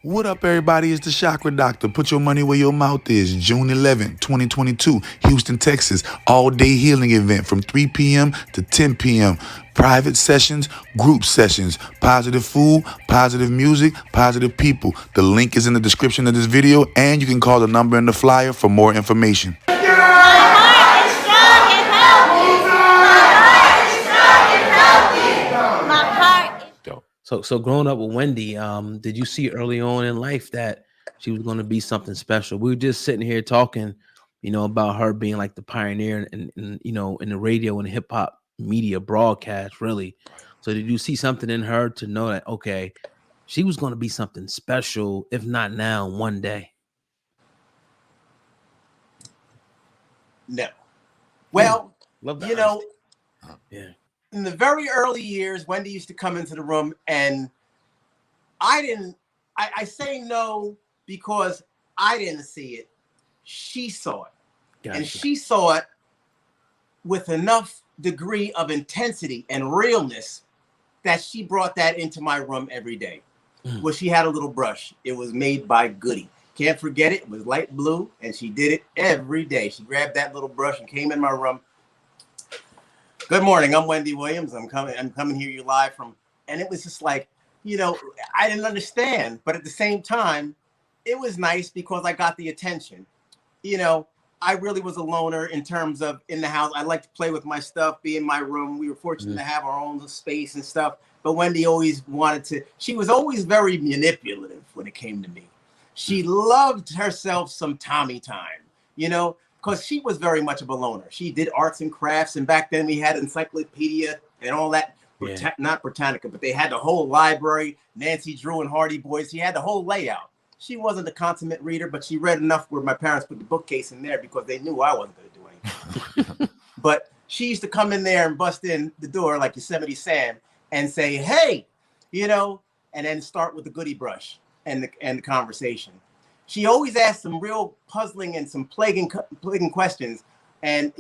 What up, everybody? It's the Chakra Doctor. Put your money where your mouth is. June 11th, 2022, Houston, Texas. All-day healing event from 3 p.m. to 10 p.m. Private sessions, group sessions, positive food, positive music, positive people. The link is in the description of this video, and you can call the number in the flyer for more information. So growing up with Wendy, did you see early on in life that she was going to be something special? We were just sitting here talking, about her being like the pioneer in in the radio and hip hop media broadcast, really. So did you see something in her to know that, okay, she was going to be something special, if not now, one day? No. Well, Love that. Yeah. In the very early years, Wendy used to come into the room, and I say no because I didn't see it. She saw it. Gotcha. And she saw it with enough degree of intensity and realness that she brought that into my room every day. Well, she had a little brush. It was made by Goody. Can't forget it. It was light blue, and she did it every day. She grabbed that little brush and came in my room. Good morning. I'm Wendy Williams. I'm coming here you live from, and it was just like, I didn't understand, but at the same time, it was nice because I got the attention. I really was a loner in terms of in the house. I like to play with my stuff, be in my room. We were fortunate to have our own space and stuff, but Wendy always she was always very manipulative when it came to me. She loved herself some Tommy time, because she was very much of a loner. She did arts and crafts, and back then we had encyclopedia and all that. Yeah. Not Britannica, but they had the whole library, Nancy Drew and Hardy Boys. She had the whole layout. She wasn't a consummate reader, but she read enough where my parents put the bookcase in there because they knew I wasn't going to do anything. But she used to come in there and bust in the door like Yosemite Sam and say, hey, and then start with the Goody brush and the conversation. She always asked some real puzzling and some plaguing questions, and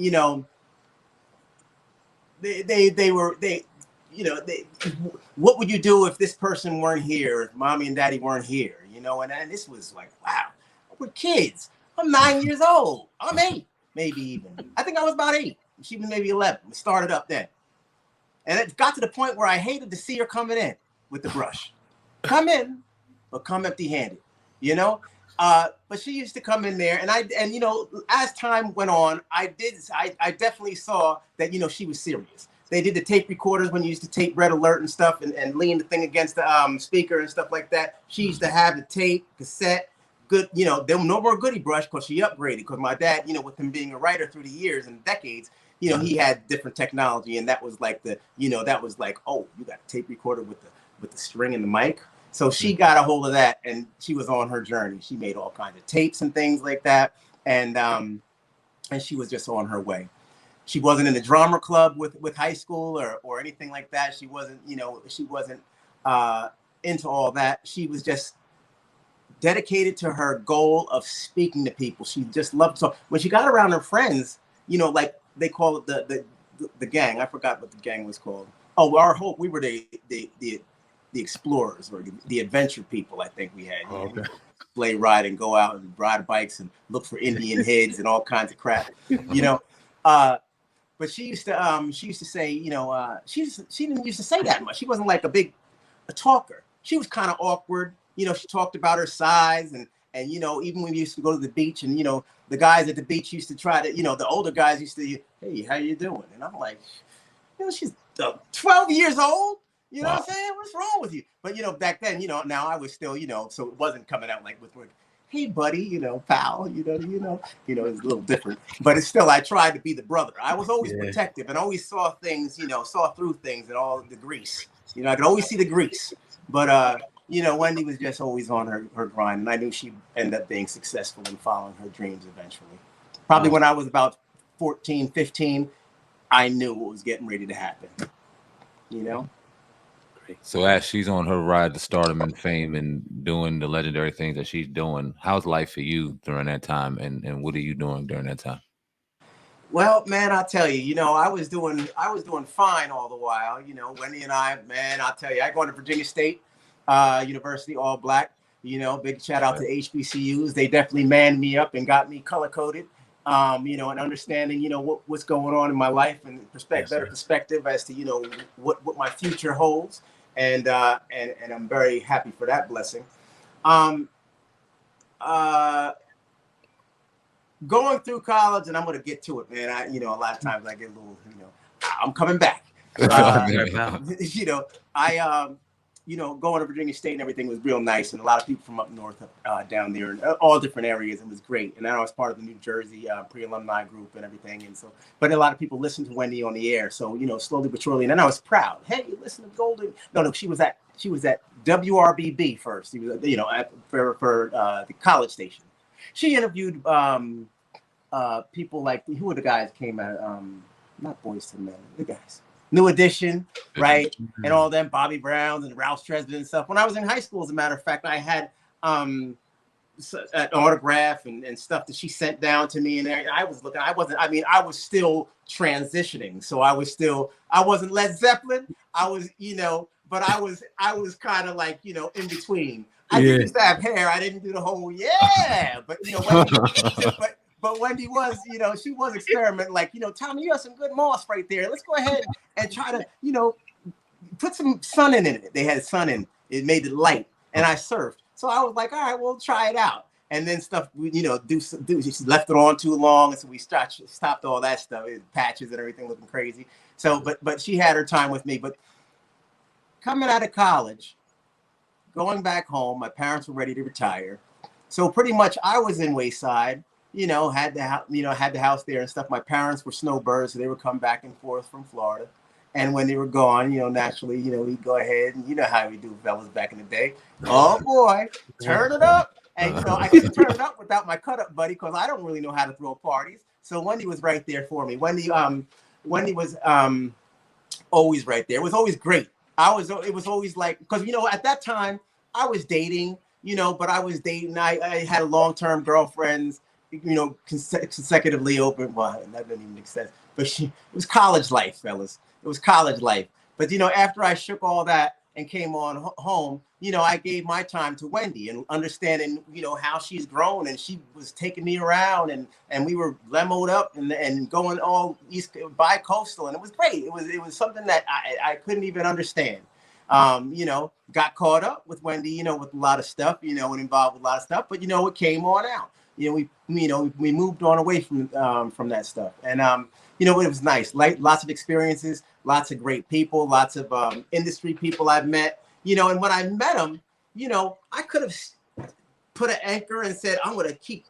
what would you do if this person weren't here, if mommy and daddy weren't here, and this was like, wow, we're kids. I'm 9 years old. I'm 8, maybe even. I think I was about 8. She was maybe 11. We started up then, and it got to the point where I hated to see her coming in with the brush. Come in, but come empty-handed, but she used to come in there, and as time went on, I definitely saw that, she was serious. They did the tape recorders when you used to tape Red Alert and stuff and lean the thing against the speaker and stuff like that. She used to have the tape, cassette, good, there was no more Goody brush because she upgraded, because my dad, with him being a writer through the years and decades, he had different technology, and that was like oh, you got a tape recorder with the string and the mic. So she got a hold of that, and she was on her journey. She made all kinds of tapes and things like that, and she was just on her way. She wasn't in the drama club with high school or anything like that. She wasn't, into all that. She was just dedicated to her goal of speaking to people. She just loved to talk. When she got around her friends, like they call it the gang. I forgot what the gang was called. Oh, we were the explorers or the adventure people. I think we had. Okay. Sleigh ride and go out and ride bikes and look for Indian heads and all kinds of crap. But she used to say, she didn't used to say that much. She wasn't like a talker. She was kind of awkward. She talked about her size and even when we used to go to the beach and, the guys at the beach used to try to, the older guys used to, hey, how you doing? And I'm like, she's 12 years old. You know what I'm saying? What's wrong with you? But, back then, now I was still, so it wasn't coming out like with, hey, buddy, pal, it's a little different. But it's still, I tried to be the brother. I was always protective and always saw things, saw through things and all the grease. I could always see the grease. But, Wendy was just always on her grind. And I knew she'd end up being successful in following her dreams eventually. Probably when I was about 14, 15, I knew what was getting ready to happen, So as she's on her ride to stardom and fame and doing the legendary things that she's doing, how's life for you during that time, and what are you doing during that time? Well, man, I'll tell you, I was doing fine all the while. Wendy and I, man, I'll tell you, I go to Virginia State University, all black. Big shout out to HBCUs. They definitely manned me up and got me color coded, and understanding, what's going on in my life and better perspective as to, what my future holds. And I'm very happy for that blessing. Going through college, and I'm going to get to it, man. A lot of times I get a little, I'm coming back. Going to Virginia State and everything was real nice, and a lot of people from up north, down there, and all different areas. It was great, and I was part of the New Jersey pre-alumni group and everything, and so. But a lot of people listened to Wendy on the air, so slowly but surely, and then I was proud. Hey, you listen to Golden? No, she was at WRBB first. She was, for the college station. She interviewed people like, who were the guys came out? Not Boys to Men, the guys. New Edition, right? And all them, Bobby Browns and Ralph Tresvant and stuff. When I was in high school, as a matter of fact, I had an autograph and stuff that she sent down to me. And I was still transitioning. So I wasn't Led Zeppelin. I was, but I was kind of like, in between. I used to have hair. I didn't do the whole, but, But Wendy was, she was experimenting, like, Tommy, you have some good moss right there. Let's go ahead and try to, put some sun in it. They had sun in it, made it light, and I surfed. So I was like, all right, we'll try it out. And then stuff, she left it on too long, and so we stopped all that stuff, patches and everything looking crazy. So, but she had her time with me. But coming out of college, going back home, my parents were ready to retire. So pretty much I was in Wayside. Had the house there and stuff. My parents were snowbirds, so they would come back and forth from Florida. And when they were gone, naturally, we'd go ahead and how we do fellas back in the day. Oh boy, turn it up. And I couldn't turn it up without my cut up buddy, because I don't really know how to throw parties. So Wendy was right there for me. Wendy was always right there. It was always great. It was always like, because at that time I was dating, but I was dating. I had long-term girlfriends. Consecutively open. Well, that didn't even make sense. But it was college life, fellas. It was college life. But after I shook all that and came on home, I gave my time to Wendy and understanding, how she's grown, and she was taking me around, and we were lemoed up and going all east bi-coastal, and it was great. It was something that I couldn't even understand. Got caught up with Wendy, with a lot of stuff, and involved with a lot of stuff, but it came on out. We moved on away from that stuff, and it was nice. Lots of experiences, lots of great people, lots of industry people I've met. And when I met them, I could have put an anchor and said, I'm going to keep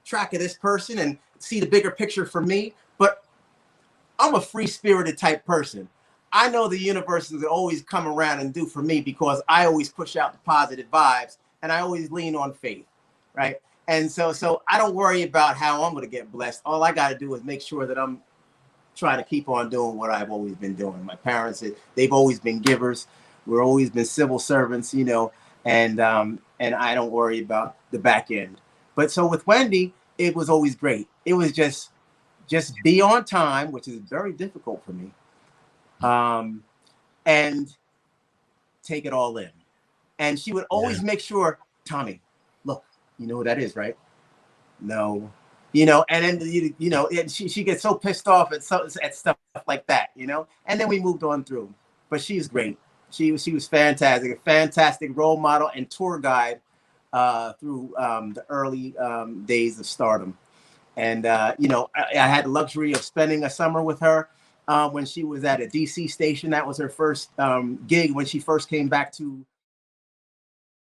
track of this person and see the bigger picture for me. But I'm a free-spirited type person. I know the universe will always come around and do for me, because I always push out the positive vibes, and I always lean on faith, right? And so I don't worry about how I'm going to get blessed. All I got to do is make sure that I'm trying to keep on doing what I've always been doing. My parents, they've always been givers. We've always been civil servants, and I don't worry about the back end. But so with Wendy, it was always great. It was just be on time, which is very difficult for me, and take it all in. And she would always make sure, Tommy, look, you know who that is, right? No, and then and she gets so pissed off at stuff like that, and then we moved on through. But she's great. She was fantastic, a fantastic role model and tour guide through the early days of stardom. And I had the luxury of spending a summer with her when she was at a DC station. That was her first gig when she first came back to